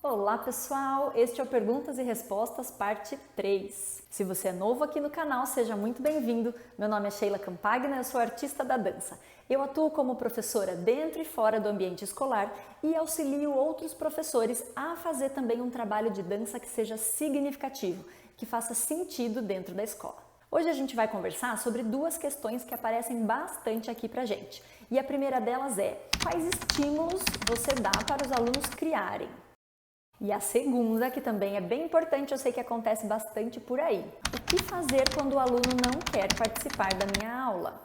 Olá pessoal, este é o Perguntas e Respostas parte 3. Se você é novo aqui no canal, seja muito bem-vindo. Meu nome é Sheila Campagna, eu sou artista da dança. Eu atuo como professora dentro e fora do ambiente escolar e auxilio outros professores a fazer também um trabalho de dança que seja significativo, que faça sentido dentro da escola. Hoje a gente vai conversar sobre duas questões que aparecem bastante aqui pra gente. E a primeira delas é: quais estímulos você dá para os alunos criarem? E a segunda, que também é bem importante, eu sei que acontece bastante por aí: o que fazer quando o aluno não quer participar da minha aula?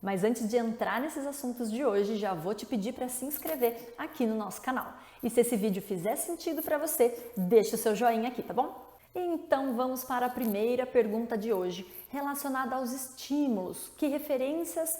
Mas antes de entrar nesses assuntos de hoje, já vou te pedir para se inscrever aqui no nosso canal. E se esse vídeo fizer sentido para você, deixa o seu joinha aqui, tá bom? Então vamos para a primeira pergunta de hoje, relacionada aos estímulos. Que referências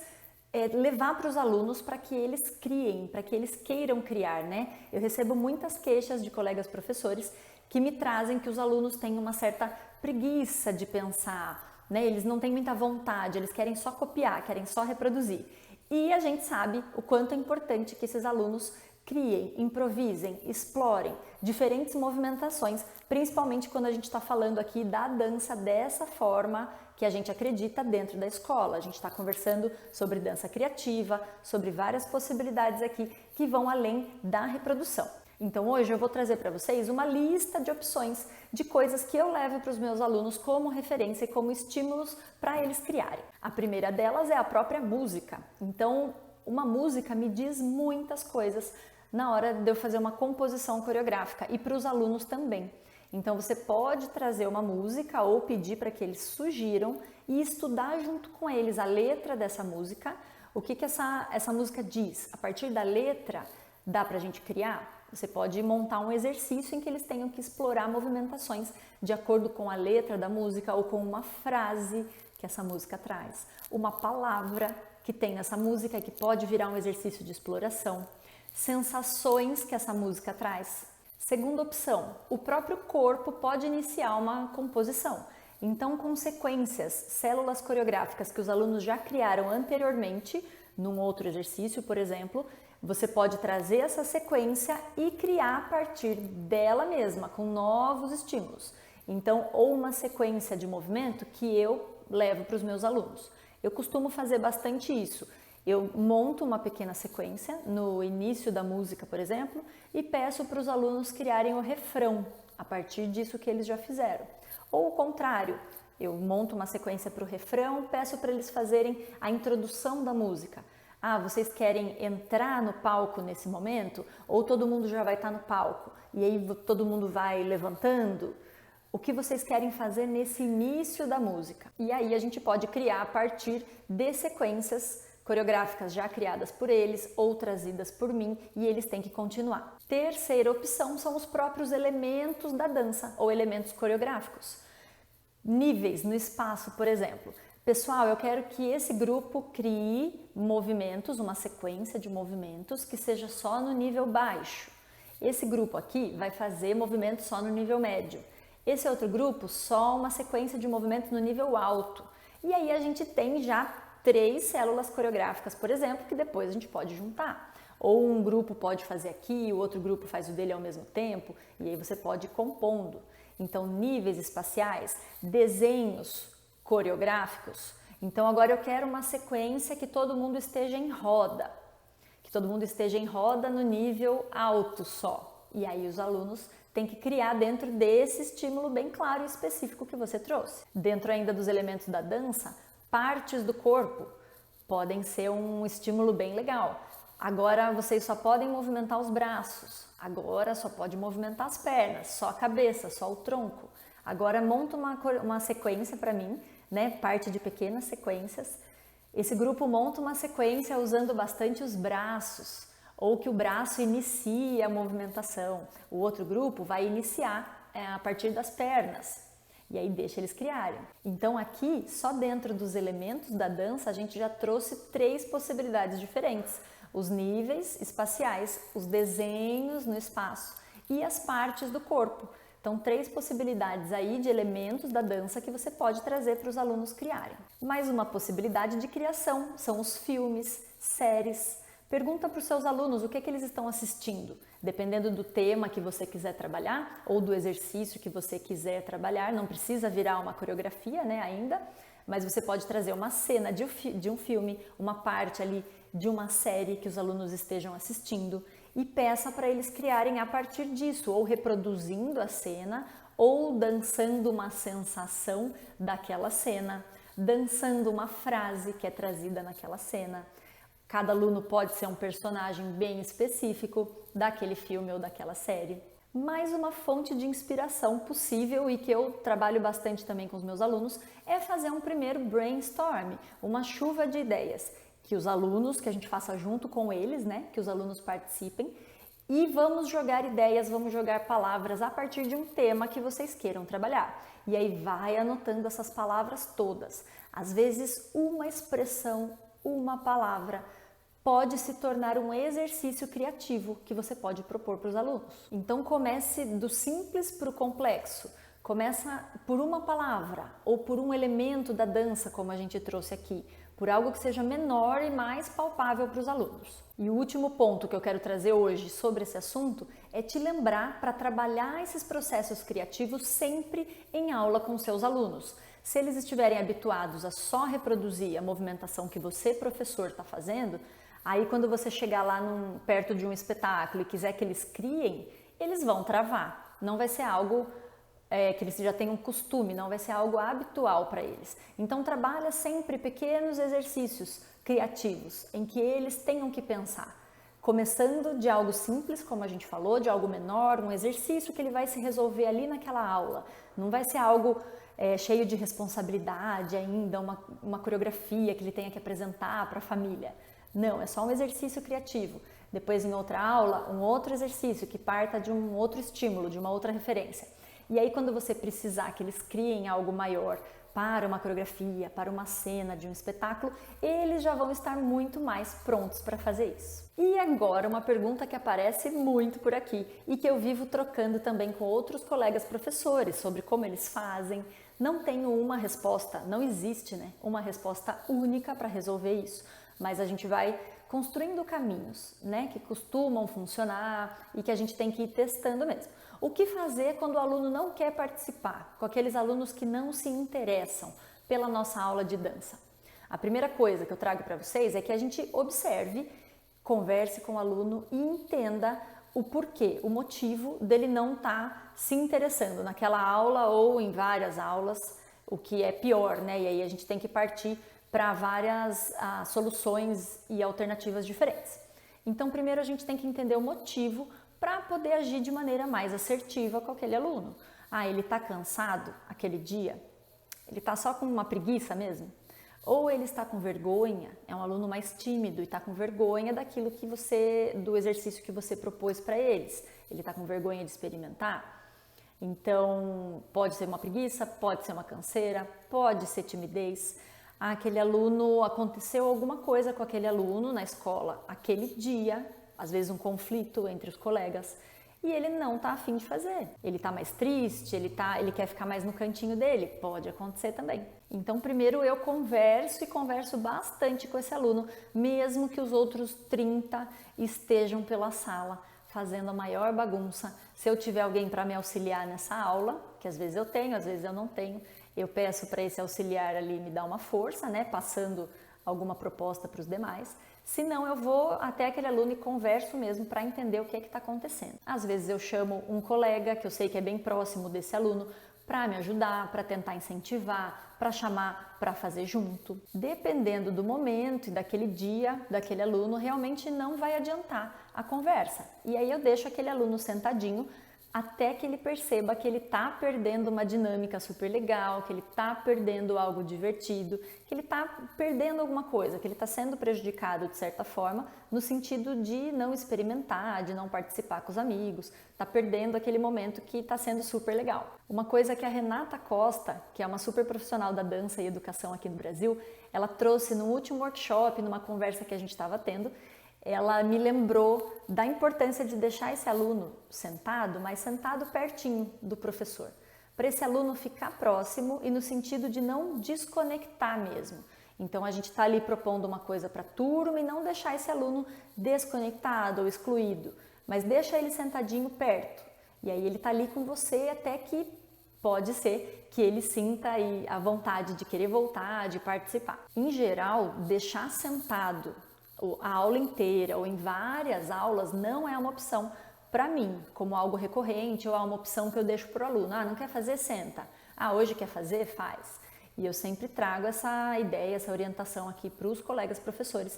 levar para os alunos para que eles criem, para que eles queiram criar, né? Eu recebo muitas queixas de colegas professores que me trazem que os alunos têm uma certa preguiça de pensar, né? Eles não têm muita vontade, eles querem só copiar, querem só reproduzir. E a gente sabe o quanto é importante que esses alunos criem, improvisem, explorem diferentes movimentações, principalmente quando a gente está falando aqui da dança dessa forma que a gente acredita dentro da escola. A gente está conversando sobre dança criativa, sobre várias possibilidades aqui que vão além da reprodução. Então hoje eu vou trazer para vocês uma lista de opções de coisas que eu levo para os meus alunos como referência e como estímulos para eles criarem. A primeira delas é a própria música. Então, uma música me diz muitas coisas na hora de eu fazer uma composição coreográfica e para os alunos também. Então você pode trazer uma música ou pedir para que eles sugiram e estudar junto com eles a letra dessa música, o que essa música diz. A partir da letra dá para a gente criar. Você pode montar um exercício em que eles tenham que explorar movimentações de acordo com a letra da música ou com uma frase que essa música traz, uma palavra que tem nessa música que pode virar um exercício de exploração, sensações que essa música traz. Segunda opção, o próprio corpo pode iniciar uma composição. Então, com sequências, células coreográficas que os alunos já criaram anteriormente, num outro exercício, por exemplo, você pode trazer essa sequência e criar a partir dela mesma, com novos estímulos. Então, ou uma sequência de movimento que eu levo para os meus alunos. Eu costumo fazer bastante isso. Eu monto uma pequena sequência no início da música, por exemplo, e peço para os alunos criarem o refrão a partir disso que eles já fizeram. Ou o contrário, eu monto uma sequência para o refrão, peço para eles fazerem a introdução da música. Ah, vocês querem entrar no palco nesse momento? Ou todo mundo já vai estar no palco? E aí todo mundo vai levantando? O que vocês querem fazer nesse início da música? E aí a gente pode criar a partir de sequências coreográficas já criadas por eles ou trazidas por mim e eles têm que continuar. Terceira opção são os próprios elementos da dança ou elementos coreográficos. Níveis no espaço, por exemplo. Pessoal, eu quero que esse grupo crie movimentos, uma sequência de movimentos que seja só no nível baixo. Esse grupo aqui vai fazer movimentos só no nível médio. Esse outro grupo, só uma sequência de movimentos no nível alto. E aí a gente tem já 3 células coreográficas, por exemplo, que depois a gente pode juntar. Ou um grupo pode fazer aqui, o outro grupo faz o dele ao mesmo tempo, e aí você pode ir compondo. Então, níveis espaciais, desenhos coreográficos. Então, agora eu quero uma sequência que todo mundo esteja em roda. Que todo mundo esteja em roda no nível alto só. E aí os alunos têm que criar dentro desse estímulo bem claro e específico que você trouxe. Dentro ainda dos elementos da dança, partes do corpo podem ser um estímulo bem legal. Agora vocês só podem movimentar os braços, agora só pode movimentar as pernas, só a cabeça, só o tronco. Agora monta uma sequência para mim, né? Parte de pequenas sequências. Esse grupo monta uma sequência usando bastante os braços, ou que o braço inicie a movimentação. O outro grupo vai iniciar a partir das pernas. E aí deixa eles criarem. Então aqui, só dentro dos elementos da dança, a gente já trouxe 3 possibilidades diferentes. Os níveis espaciais, os desenhos no espaço e as partes do corpo. Então 3 possibilidades aí de elementos da dança que você pode trazer para os alunos criarem. Mais uma possibilidade de criação são os filmes, séries, Pergunta para os seus alunos o que eles estão assistindo. Dependendo do tema que você quiser trabalhar ou do exercício que você quiser trabalhar, não precisa virar uma coreografia, né, ainda, mas você pode trazer uma cena de um filme, uma parte ali de uma série que os alunos estejam assistindo e peça para eles criarem a partir disso, ou reproduzindo a cena, ou dançando uma sensação daquela cena, dançando uma frase que é trazida naquela cena. Cada aluno pode ser um personagem bem específico daquele filme ou daquela série. Mais uma fonte de inspiração possível e que eu trabalho bastante também com os meus alunos é fazer um primeiro brainstorm, uma chuva de ideias, que os alunos, que a gente faça junto com eles, né, que os alunos participem e vamos jogar ideias, vamos jogar palavras a partir de um tema que vocês queiram trabalhar. E aí vai anotando essas palavras todas. Às vezes uma expressão, uma palavra pode se tornar um exercício criativo que você pode propor para os alunos. Então comece do simples para o complexo. Começa por uma palavra ou por um elemento da dança, como a gente trouxe aqui, por algo que seja menor e mais palpável para os alunos. E o último ponto que eu quero trazer hoje sobre esse assunto é te lembrar para trabalhar esses processos criativos sempre em aula com seus alunos. Se eles estiverem habituados a só reproduzir a movimentação que você, professor, está fazendo, aí quando você chegar lá perto de um espetáculo e quiser que eles criem, eles vão travar. Não vai ser algo que eles já tenham costume, não vai ser algo habitual para eles. Então trabalha sempre pequenos exercícios criativos em que eles tenham que pensar. Começando de algo simples, como a gente falou, de algo menor, um exercício que ele vai se resolver ali naquela aula. Não vai ser algo cheio de responsabilidade ainda, uma coreografia que ele tenha que apresentar para a família. Não, é só um exercício criativo. Depois, em outra aula, um outro exercício que parta de um outro estímulo, de uma outra referência. E aí, quando você precisar que eles criem algo maior para uma coreografia, para uma cena de um espetáculo, eles já vão estar muito mais prontos para fazer isso. E agora, uma pergunta que aparece muito por aqui e que eu vivo trocando também com outros colegas professores sobre como eles fazem. Não tenho uma resposta, não existe, né, uma resposta única para resolver isso, mas a gente vai construindo caminhos, né, que costumam funcionar e que a gente tem que ir testando mesmo. O que fazer quando o aluno não quer participar, com aqueles alunos que não se interessam pela nossa aula de dança? A primeira coisa que eu trago para vocês é que a gente observe, converse com o aluno e entenda o porquê, o motivo dele não estar se interessando naquela aula ou em várias aulas, o que é pior, né? E aí a gente tem que partir para várias soluções e alternativas diferentes. Então, primeiro a gente tem que entender o motivo para poder agir de maneira mais assertiva com aquele aluno. Ele está cansado aquele dia? Ele está só com uma preguiça mesmo? Ou ele está com vergonha, é um aluno mais tímido e está com vergonha do exercício que você propôs para eles. Ele está com vergonha de experimentar? Então, pode ser uma preguiça, pode ser uma canseira, pode ser timidez. Aquele aluno, aconteceu alguma coisa com aquele aluno na escola aquele dia, às vezes um conflito entre os colegas, e ele não está afim de fazer. Ele está mais triste, ele quer ficar mais no cantinho dele, pode acontecer também. Então, primeiro eu converso bastante com esse aluno, mesmo que os outros 30 estejam pela sala fazendo a maior bagunça. Se eu tiver alguém para me auxiliar nessa aula, que às vezes eu tenho, às vezes eu não tenho, eu peço para esse auxiliar ali me dar uma força, né, passando alguma proposta para os demais. Se não, eu vou até aquele aluno e converso mesmo para entender o que é que está acontecendo. Às vezes eu chamo um colega que eu sei que é bem próximo desse aluno para me ajudar, para tentar incentivar, para chamar para fazer junto. Dependendo do momento e daquele dia, daquele aluno, realmente não vai adiantar a conversa. E aí eu deixo aquele aluno sentadinho até que ele perceba que ele está perdendo uma dinâmica super legal, que ele está perdendo algo divertido, que ele está perdendo alguma coisa, que ele está sendo prejudicado de certa forma, no sentido de não experimentar, de não participar com os amigos, está perdendo aquele momento que está sendo super legal. Uma coisa que a Renata Costa, que é uma super profissional da dança e educação aqui no Brasil, ela trouxe no último workshop, numa conversa que a gente estava tendo, ela me lembrou da importância de deixar esse aluno sentado, mas sentado pertinho do professor, para esse aluno ficar próximo e no sentido de não desconectar mesmo. Então a gente está ali propondo uma coisa para a turma e não deixar esse aluno desconectado ou excluído, mas deixa ele sentadinho perto. E aí ele está ali com você até que pode ser que ele sinta aí a vontade de querer voltar, de participar. Em geral, deixar sentado a aula inteira ou em várias aulas não é uma opção para mim, como algo recorrente, ou é uma opção que eu deixo para o aluno. Ah, não quer fazer? Senta. Ah, hoje quer fazer? Faz. E eu sempre trago essa ideia, essa orientação aqui para os colegas professores,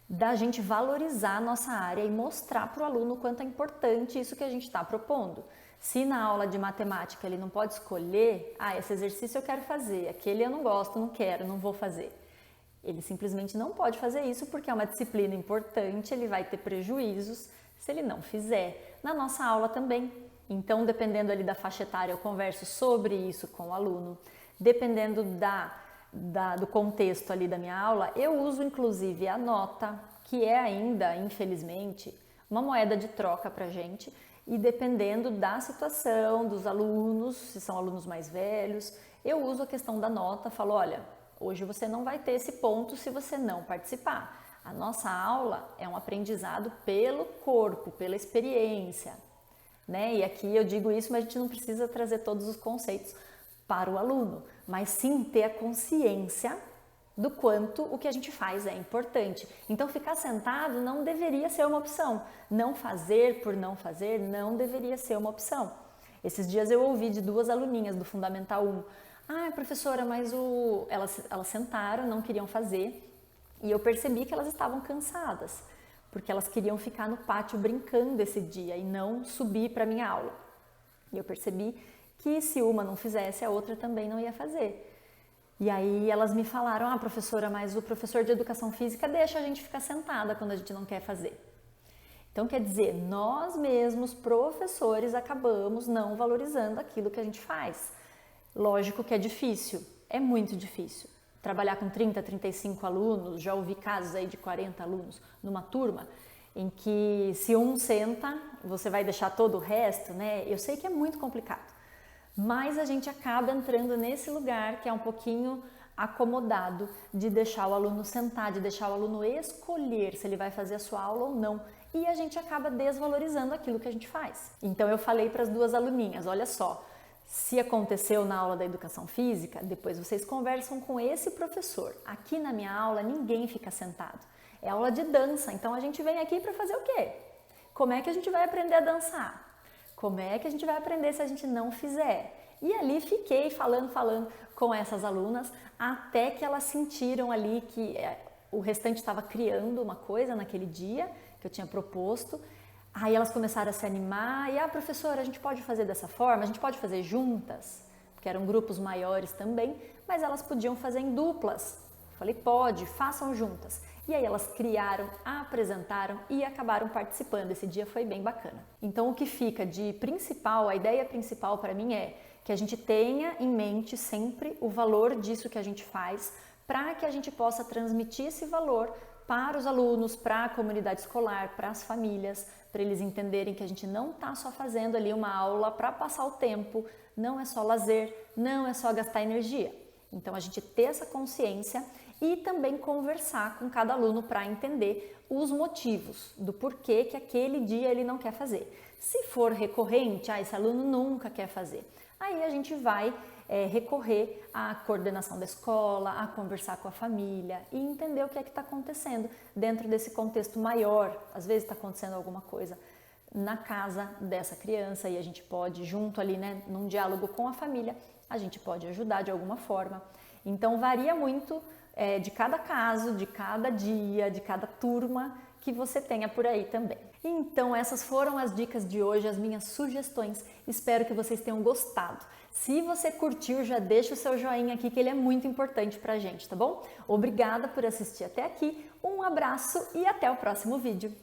da gente valorizar a nossa área e mostrar para o aluno o quanto é importante isso que a gente está propondo. Se na aula de matemática ele não pode escolher, esse exercício eu quero fazer, aquele eu não gosto, não quero, não vou fazer. Ele simplesmente não pode fazer isso porque é uma disciplina importante, ele vai ter prejuízos se ele não fizer. Na nossa aula também. Então, dependendo ali da faixa etária, eu converso sobre isso com o aluno. Dependendo do contexto ali da minha aula, eu uso inclusive a nota, que é ainda, infelizmente, uma moeda de troca pra gente. E dependendo da situação, dos alunos, se são alunos mais velhos, eu uso a questão da nota, falo, olha, hoje você não vai ter esse ponto se você não participar. A nossa aula é um aprendizado pelo corpo, pela experiência, né? E aqui eu digo isso, mas a gente não precisa trazer todos os conceitos para o aluno, mas sim ter a consciência do quanto o que a gente faz é importante. Então, ficar sentado não deveria ser uma opção. Não fazer por não fazer não deveria ser uma opção. Esses dias eu ouvi de 2 aluninhas do Fundamental 1. Professora, mas elas sentaram, não queriam fazer. E eu percebi que elas estavam cansadas, porque elas queriam ficar no pátio brincando esse dia e não subir para a minha aula. E eu percebi que se uma não fizesse, a outra também não ia fazer. E aí elas me falaram, professora, mas o professor de educação física deixa a gente ficar sentada quando a gente não quer fazer. Então, quer dizer, nós mesmos, professores, acabamos não valorizando aquilo que a gente faz. Lógico que é difícil, é muito difícil. Trabalhar com 30, 35 alunos, já ouvi casos aí de 40 alunos numa turma, em que se um senta, você vai deixar todo o resto, né? Eu sei que é muito complicado. Mas a gente acaba entrando nesse lugar que é um pouquinho acomodado de deixar o aluno sentar, de deixar o aluno escolher se ele vai fazer a sua aula ou não. E a gente acaba desvalorizando aquilo que a gente faz. Então eu falei para as 2 aluninhas, olha só, se aconteceu na aula da educação física, depois vocês conversam com esse professor. Aqui na minha aula ninguém fica sentado. É aula de dança, então a gente vem aqui para fazer o quê? Como é que a gente vai aprender a dançar? Como é que a gente vai aprender se a gente não fizer? E ali fiquei falando com essas alunas, até que elas sentiram ali que o restante estava criando uma coisa naquele dia, que eu tinha proposto. Aí elas começaram a se animar, e professora, a gente pode fazer dessa forma? A gente pode fazer juntas? Porque eram grupos maiores também, mas elas podiam fazer em duplas. Falei, pode, façam juntas. E aí elas criaram, apresentaram e acabaram participando. Esse dia foi bem bacana. Então o que fica de principal, a ideia principal para mim é que a gente tenha em mente sempre o valor disso que a gente faz, para que a gente possa transmitir esse valor para os alunos, para a comunidade escolar, para as famílias, para eles entenderem que a gente não está só fazendo ali uma aula para passar o tempo, não é só lazer, não é só gastar energia. Então a gente ter essa consciência e também conversar com cada aluno para entender os motivos do porquê que aquele dia ele não quer fazer. Se for recorrente, esse aluno nunca quer fazer, aí a gente vai recorrer à coordenação da escola, a conversar com a família e entender o que é que está acontecendo dentro desse contexto maior. Às vezes está acontecendo alguma coisa na casa dessa criança e a gente pode, junto ali, né, num diálogo com a família, a gente pode ajudar de alguma forma. Então varia muito de cada caso, de cada dia, de cada turma que você tenha por aí também. Então essas foram as dicas de hoje, as minhas sugestões. Espero que vocês tenham gostado. Se você curtiu, já deixa o seu joinha aqui, que ele é muito importante pra gente, tá bom? Obrigada por assistir até aqui, um abraço e até o próximo vídeo.